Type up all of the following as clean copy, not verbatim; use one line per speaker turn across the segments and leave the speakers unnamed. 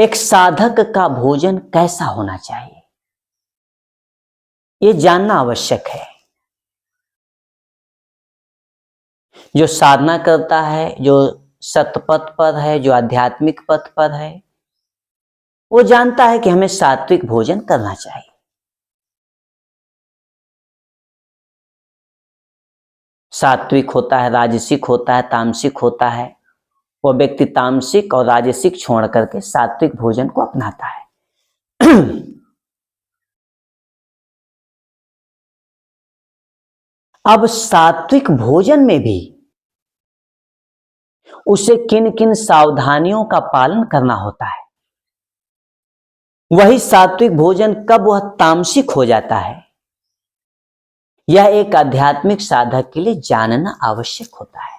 एक साधक का भोजन कैसा होना चाहिए, ये जानना आवश्यक है। जो साधना करता है, जो सतपथ पर है, जो आध्यात्मिक पथ पर है, वो जानता है कि हमें सात्विक भोजन करना चाहिए। सात्विक होता है, राजसिक होता है, तामसिक होता है। वो व्यक्ति तामसिक और राजसिक छोड़ करके सात्विक भोजन को अपनाता है। अब सात्विक भोजन में भी उसे किन किन सावधानियों का पालन करना होता है। वही सात्विक भोजन कब वह तामसिक हो जाता है, यह एक आध्यात्मिक साधक के लिए जानना आवश्यक होता है।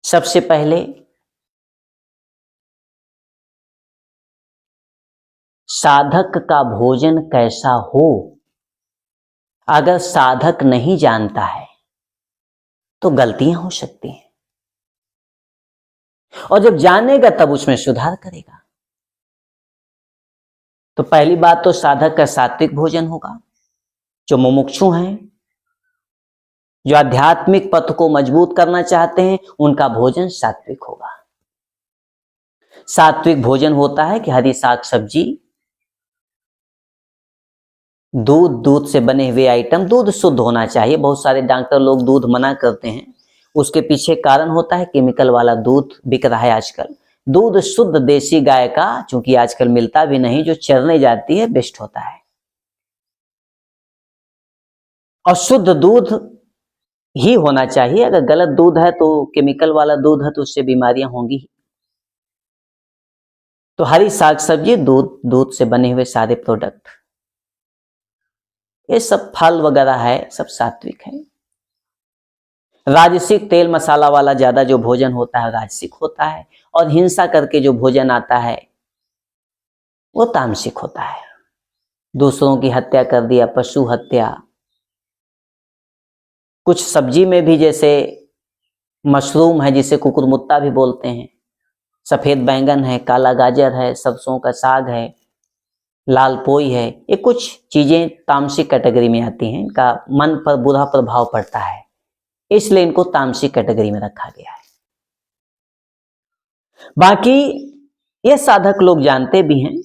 सबसे पहले साधक का भोजन कैसा हो, अगर साधक नहीं जानता है तो गलतियां हो सकती हैं, और जब जानेगा तब उसमें सुधार करेगा। तो पहली बात तो साधक का सात्विक भोजन होगा। जो मुमुक्षु हैं, जो आध्यात्मिक पथ को मजबूत करना चाहते हैं, उनका भोजन सात्विक होगा। सात्विक भोजन होता है कि हरी साग सब्जी, दूध से बने हुए आइटम। दूध शुद्ध होना चाहिए। बहुत सारे डॉक्टर लोग दूध मना करते हैं, उसके पीछे कारण होता है केमिकल वाला दूध बिक रहा है आजकल। दूध शुद्ध देसी गाय का, चूंकि आजकल मिलता भी नहीं, जो चरने जाती है, बेस्ट होता है। और शुद्ध दूध ही होना चाहिए। अगर गलत दूध है तो, केमिकल वाला दूध है तो उससे बीमारियां होंगी। तो हरी साग सब्जी, दूध से बने हुए सारे प्रोडक्ट, ये सब फल वगैरह है, सब सात्विक है। राजसिक तेल मसाला वाला ज्यादा जो भोजन होता है राजसिक होता है, और हिंसा करके जो भोजन आता है वो तामसिक होता है। दूसरों की हत्या कर दिया, पशु हत्या। कुछ सब्जी में भी, जैसे मशरूम है जिसे कुकुरमुत्ता भी बोलते हैं, सफेद बैंगन है, काला गाजर है, सरसों का साग है, लाल पोई है, ये कुछ चीजें तामसिक कैटेगरी में आती हैं। इनका मन पर बुरा प्रभाव पड़ता है, इसलिए इनको तामसिक कैटेगरी में रखा गया है। बाकी ये साधक लोग जानते भी हैं।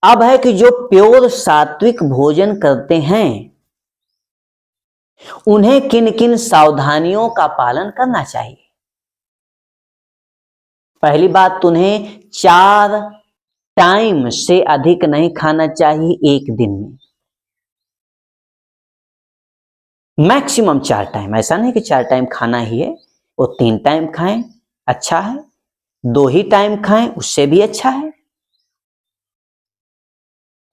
अब है कि जो प्योर सात्विक भोजन करते हैं, उन्हें किन किन सावधानियों का पालन करना चाहिए। पहली बात, उन्हें 4 टाइम से अधिक नहीं खाना चाहिए एक दिन में। Maximum 4 time. ऐसा नहीं कि 4 टाइम खाना ही है, वो 3 टाइम खाएं, अच्छा है। 2 ही टाइम खाएं, उससे भी अच्छा है।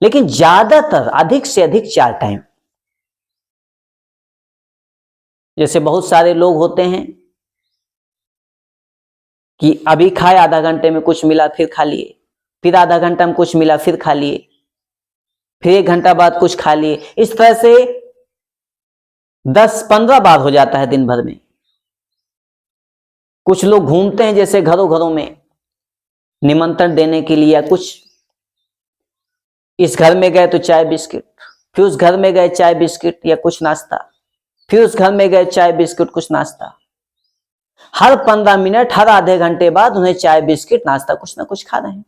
लेकिन ज्यादातर अधिक से अधिक 4 टाइम। जैसे बहुत सारे लोग होते हैं कि अभी खाए, आधा घंटे में कुछ मिला फिर खा लिए, फिर आधा घंटा में कुछ मिला फिर खा लिए, फिर 1 घंटा बाद कुछ खा लिए। इस तरह से 10-15 बार हो जाता है दिन भर में। कुछ लोग घूमते हैं जैसे घरों घरों में निमंत्रण देने के लिए, या कुछ इस घर में गए तो चाय बिस्किट, फिर उस घर में गए चाय बिस्किट या कुछ नाश्ता, फिर उस घर में गए चाय बिस्किट कुछ नाश्ता। हर 15 मिनट, हर आधे घंटे बाद उन्हें चाय बिस्किट नाश्ता कुछ ना कुछ खा रहे हैं।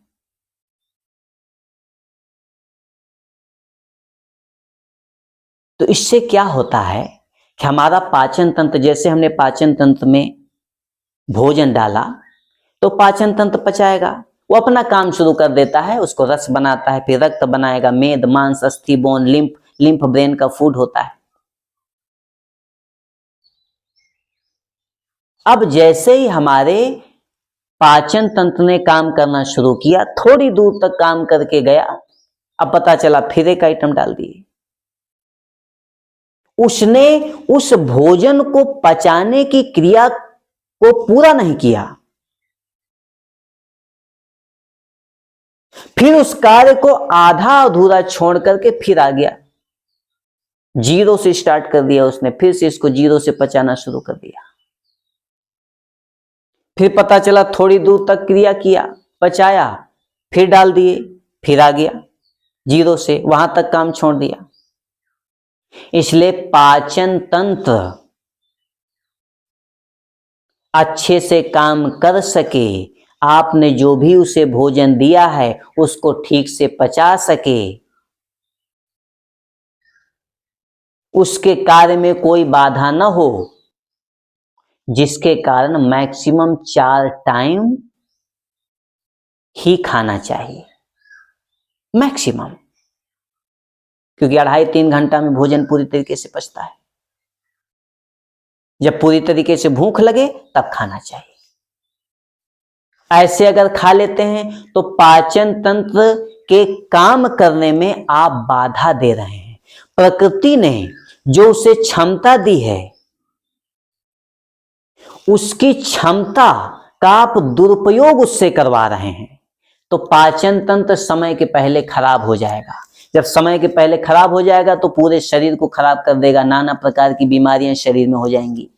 तो इससे क्या होता है कि हमारा पाचन तंत्र, जैसे हमने पाचन तंत्र में भोजन डाला तो पाचन तंत्र पचाएगा, वो अपना काम शुरू कर देता है, उसको रस बनाता है, फिर रक्त बनाएगा, मेद, मांस, अस्थि, बोन, लिम्फ ब्रेन का फूड होता है। अब जैसे ही हमारे पाचन तंत्र ने काम करना शुरू किया, थोड़ी दूर तक काम करके गया, अब पता चला फिर एक आइटम डाल दिए। उसने उस भोजन को पचाने की क्रिया को पूरा नहीं किया, फिर उस कार्य को आधा अधूरा छोड़ करके फिर आ गया, 0 से स्टार्ट कर दिया उसने, फिर से इसको 0 से पचाना शुरू कर दिया। फिर पता चला थोड़ी दूर तक क्रिया किया, पचाया, फिर डाल दिए, फिर आ गया 0 से, वहां तक काम छोड़ दिया। इसलिए पाचन तंत्र अच्छे से काम कर सके, आपने जो भी उसे भोजन दिया है उसको ठीक से पचा सके, उसके कार्य में कोई बाधा न हो, जिसके कारण मैक्सिमम 4 टाइम ही खाना चाहिए, मैक्सिमम, क्योंकि 2.5-3 घंटा में भोजन पूरी तरीके से पचता है। जब पूरी तरीके से भूख लगे तब खाना चाहिए। ऐसे अगर खा लेते हैं तो पाचन तंत्र के काम करने में आप बाधा दे रहे हैं। प्रकृति ने जो उसे क्षमता दी है, उसकी क्षमता का आप दुरुपयोग उससे करवा रहे हैं, तो पाचन तंत्र समय के पहले खराब हो जाएगा। जब समय के पहले खराब हो जाएगा तो पूरे शरीर को खराब कर देगा, नाना प्रकार की बीमारियां शरीर में हो जाएंगी।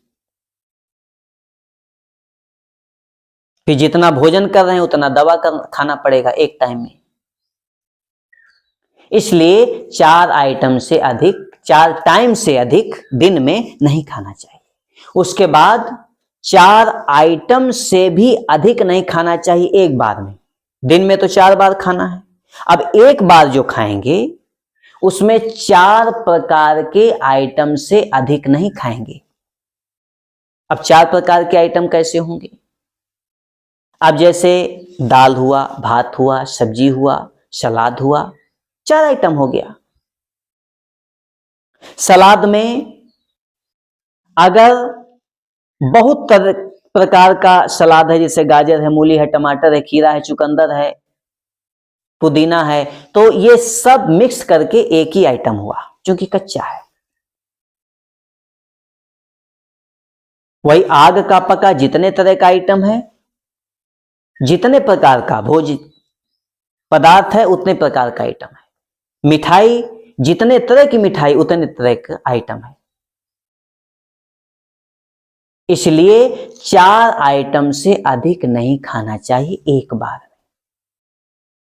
फिर जितना भोजन कर रहे हैं उतना दवा खाना पड़ेगा एक टाइम में। इसलिए 4 टाइम से अधिक दिन में नहीं खाना चाहिए। उसके बाद 4 आइटम से भी अधिक नहीं खाना चाहिए एक बार में। दिन में तो 4 बार खाना है, अब एक बार जो खाएंगे उसमें 4 प्रकार के आइटम से अधिक नहीं खाएंगे। अब 4 प्रकार के आइटम कैसे होंगे? अब जैसे दाल हुआ, भात हुआ, सब्जी हुआ, सलाद हुआ, 4 आइटम हो गया। सलाद में अगर बहुत प्रकार का सलाद है, जैसे गाजर है, मूली है, टमाटर है, खीरा है, चुकंदर है, पुदीना है, तो ये सब मिक्स करके एक ही आइटम हुआ जो कि कच्चा है। वही आग का पका जितने तरह का आइटम है, जितने प्रकार का भोज्य पदार्थ है उतने प्रकार का आइटम है। मिठाई जितने तरह की मिठाई उतने तरह का आइटम है। इसलिए 4 आइटम से अधिक नहीं खाना चाहिए एक बार में।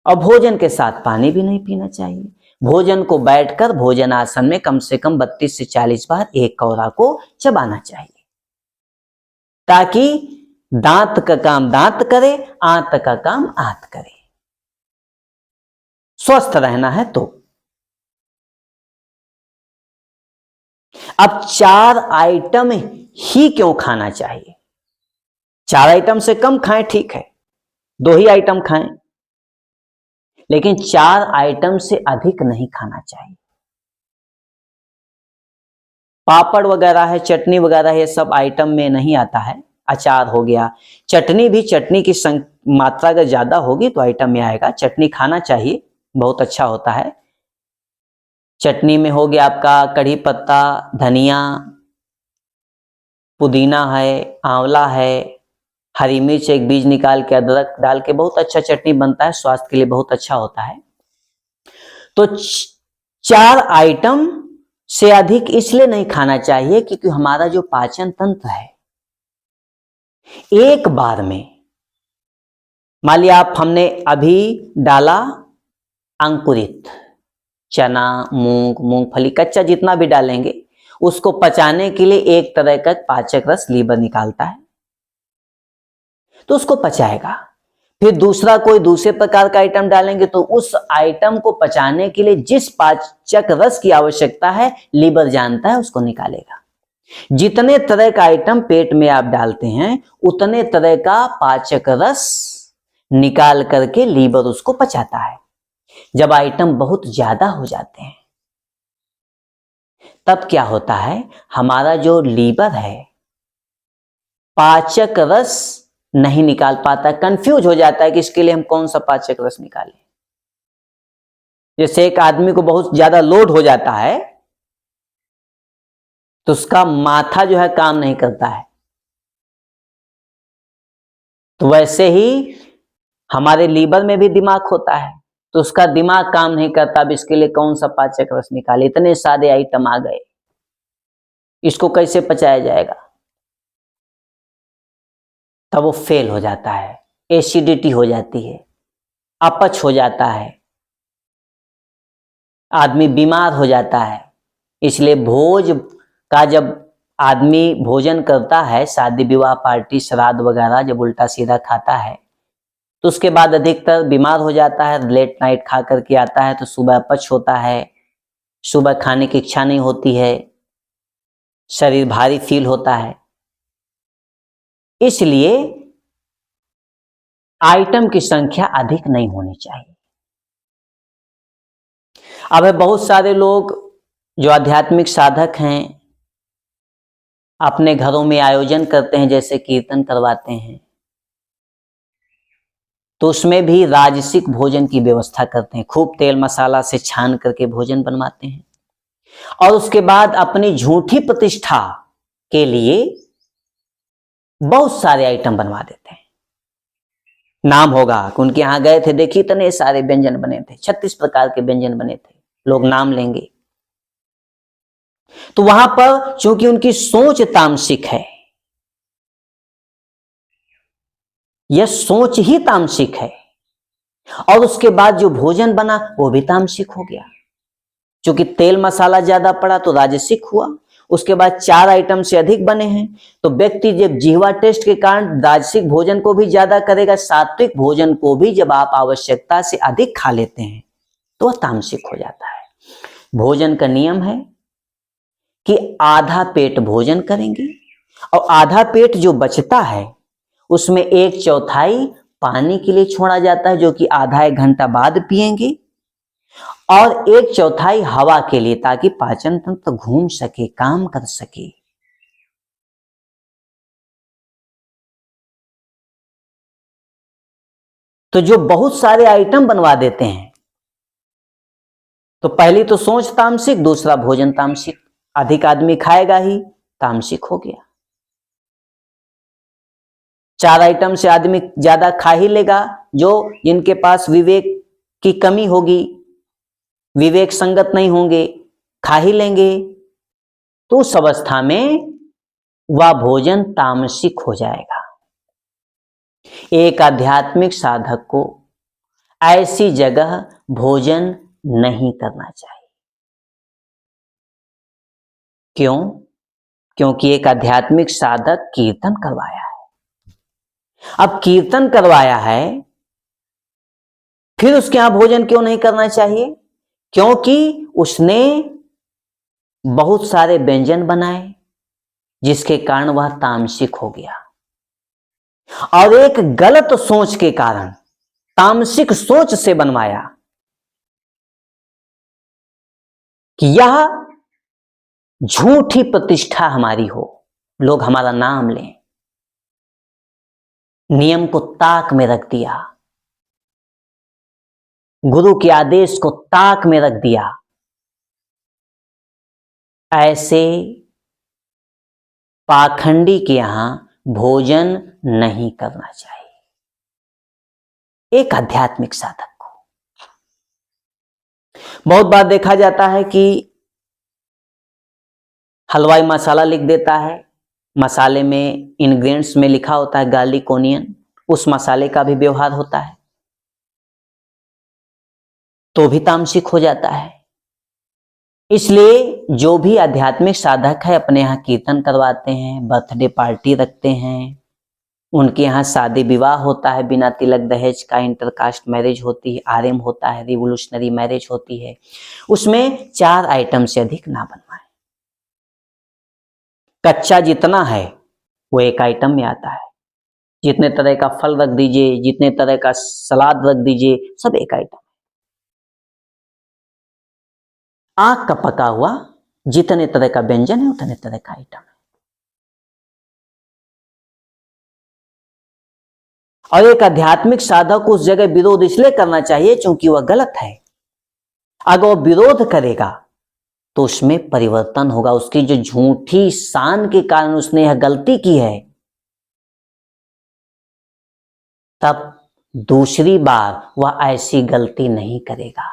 और भोजन के साथ पानी भी नहीं पीना चाहिए। भोजन को बैठकर भोजन आसन में कम से कम 32 से 40 बार एक कौरा को चबाना चाहिए, ताकि दांत का काम दांत करे, आंत का काम आंत करे। स्वस्थ रहना है तो। अब 4 आइटम ही क्यों खाना चाहिए? 4 आइटम से कम खाएं, ठीक है, 2 ही आइटम खाएं, लेकिन 4 आइटम से अधिक नहीं खाना चाहिए। पापड़ वगैरह है, चटनी वगैरह, ये सब आइटम में नहीं आता है। अचार हो गया, चटनी भी, चटनी की मात्रा अगर ज्यादा होगी तो आइटम में आएगा। चटनी खाना चाहिए, बहुत अच्छा होता है। चटनी में हो गया आपका कढ़ी पत्ता, धनिया, पुदीना है, आंवला है, हरी मिर्च एक बीज निकाल के, अदरक डाल के बहुत अच्छा चटनी बनता है, स्वास्थ्य के लिए बहुत अच्छा होता है। तो 4 आइटम से अधिक इसलिए नहीं खाना चाहिए क्योंकि हमारा जो पाचन तंत्र है, एक बार में, मान लिया आप, हमने अभी डाला अंकुरित चना, मूंग, मूंगफली, कच्चा जितना भी डालेंगे, उसको पचाने के लिए एक तरह का पाचक रस लीवर निकालता है, तो उसको पचाएगा। फिर दूसरा कोई दूसरे प्रकार का आइटम डालेंगे तो उस आइटम को पचाने के लिए जिस पाचक रस की आवश्यकता है लीवर जानता है, उसको निकालेगा। जितने तरह का आइटम पेट में आप डालते हैं उतने तरह का पाचक रस निकाल करके लीवर उसको पचाता है। जब आइटम बहुत ज्यादा हो जाते हैं तब क्या होता है, हमारा जो लीवर है पाचक रस नहीं निकाल पाता, कंफ्यूज हो जाता है कि इसके लिए हम कौन सा पाचक रस निकालें। जैसे एक आदमी को बहुत ज्यादा लोड हो जाता है तो उसका माथा जो है काम नहीं करता है, तो वैसे ही हमारे लीवर में भी दिमाग होता है, तो उसका दिमाग काम नहीं करता, अब इसके लिए कौन सा पाचक रस निकाले। इतने सारे आइटम आ गए, इसको कैसे पचाया जाएगा? तब वो फेल हो जाता है, एसिडिटी हो जाती है, अपच हो जाता है, आदमी बीमार हो जाता है। इसलिए भोज का जब आदमी भोजन करता है, शादी विवाह पार्टी श्राद्ध वगैरह जब उल्टा सीधा खाता है तो उसके बाद अधिकतर बीमार हो जाता है। लेट नाइट खा करके आता है तो सुबह अपच होता है, सुबह खाने की इच्छा नहीं होती है, शरीर भारी फील होता है। इसलिए आइटम की संख्या अधिक नहीं होनी चाहिए। अब बहुत सारे लोग जो आध्यात्मिक साधक हैं अपने घरों में आयोजन करते हैं, जैसे कीर्तन करवाते हैं, तो उसमें भी राजसिक भोजन की व्यवस्था करते हैं। खूब तेल मसाला से छान करके भोजन बनवाते हैं और उसके बाद अपनी झूठी प्रतिष्ठा के लिए बहुत सारे आइटम बनवा देते हैं। नाम होगा कि उनके यहां गए थे, देखिए इतने सारे व्यंजन बने थे, 36 प्रकार के व्यंजन बने थे, लोग नाम लेंगे। तो वहां पर चूंकि उनकी सोच तामसिक है, यह सोच ही तामसिक है, और उसके बाद जो भोजन बना वो भी तामसिक हो गया। चूंकि तेल मसाला ज्यादा पड़ा तो राजसिक हुआ। उसके बाद 4 आइटम से अधिक बने हैं तो व्यक्ति जब जीवा टेस्ट के कारण राजसिक भोजन को भी ज्यादा करेगा, सात्विक भोजन को भी जब आप आवश्यकता से अधिक खा लेते हैं तो वह तामसिक हो जाता है। भोजन का नियम है कि आधा पेट भोजन करेंगे और आधा पेट जो बचता है उसमें 1/4 पानी के लिए छोड़ा जाता है, जो कि आधा 1 घंटा बाद पिएंगे, और 1/4 हवा के लिए, ताकि पाचन तंत्र घूम सके, काम कर सके। तो जो बहुत सारे आइटम बनवा देते हैं तो पहली तो सोच तामसिक, दूसरा भोजन तामसिक, अधिक आदमी खाएगा ही, तामसिक हो गया। 4 आइटम से आदमी ज्यादा खा ही लेगा, जो जिनके पास विवेक की कमी होगी, विवेक संगत नहीं होंगे, खा ही लेंगे, तो उस अवस्था में वह भोजन तामसिक हो जाएगा। एक आध्यात्मिक साधक को ऐसी जगह भोजन नहीं करना चाहिए। क्यों? क्योंकि एक आध्यात्मिक साधक कीर्तन करवाया है। अब कीर्तन करवाया है, फिर उसके यहां भोजन क्यों नहीं करना चाहिए? क्योंकि उसने बहुत सारे व्यंजन बनाए जिसके कारण वह तामसिक हो गया, और एक गलत सोच के कारण, तामसिक सोच से बनवाया कि यह झूठी प्रतिष्ठा हमारी हो, लोग हमारा नाम लें, नियम को ताक में रख दिया, गुरु के आदेश को ताक में रख दिया। ऐसे पाखंडी के यहां भोजन नहीं करना चाहिए एक आध्यात्मिक साधक को। बहुत बार देखा जाता है कि हलवाई मसाला लिख देता है, मसाले में इंग्रेडिएंट्स में लिखा होता है गार्लिक ओनियन, उस मसाले का भी व्यवहार होता है तो भी तामसिक हो जाता है। इसलिए जो भी आध्यात्मिक साधक है अपने यहाँ कीर्तन करवाते हैं, बर्थडे पार्टी रखते हैं, उनके यहाँ शादी विवाह होता है बिना तिलक दहेज का, इंटरकास्ट मैरिज होती है, आरएम होता है, रिवोल्यूशनरी मैरिज होती है, उसमें 4 आइटम से अधिक ना बनवाएं। कच्चा जितना है वो 1 आइटम में आता है, जितने तरह का फल रख दीजिए, जितने तरह का सलाद रख दीजिए, सब 1 आइटम। आग का पका हुआ जितने तरह का व्यंजन है उतने तरह का आइटम है। और एक आध्यात्मिक साधक को उस जगह विरोध इसलिए करना चाहिए क्योंकि वह गलत है। अगर वह विरोध करेगा तो उसमें परिवर्तन होगा, उसकी जो झूठी शान के कारण उसने यह गलती की है, तब दूसरी बार वह ऐसी गलती नहीं करेगा।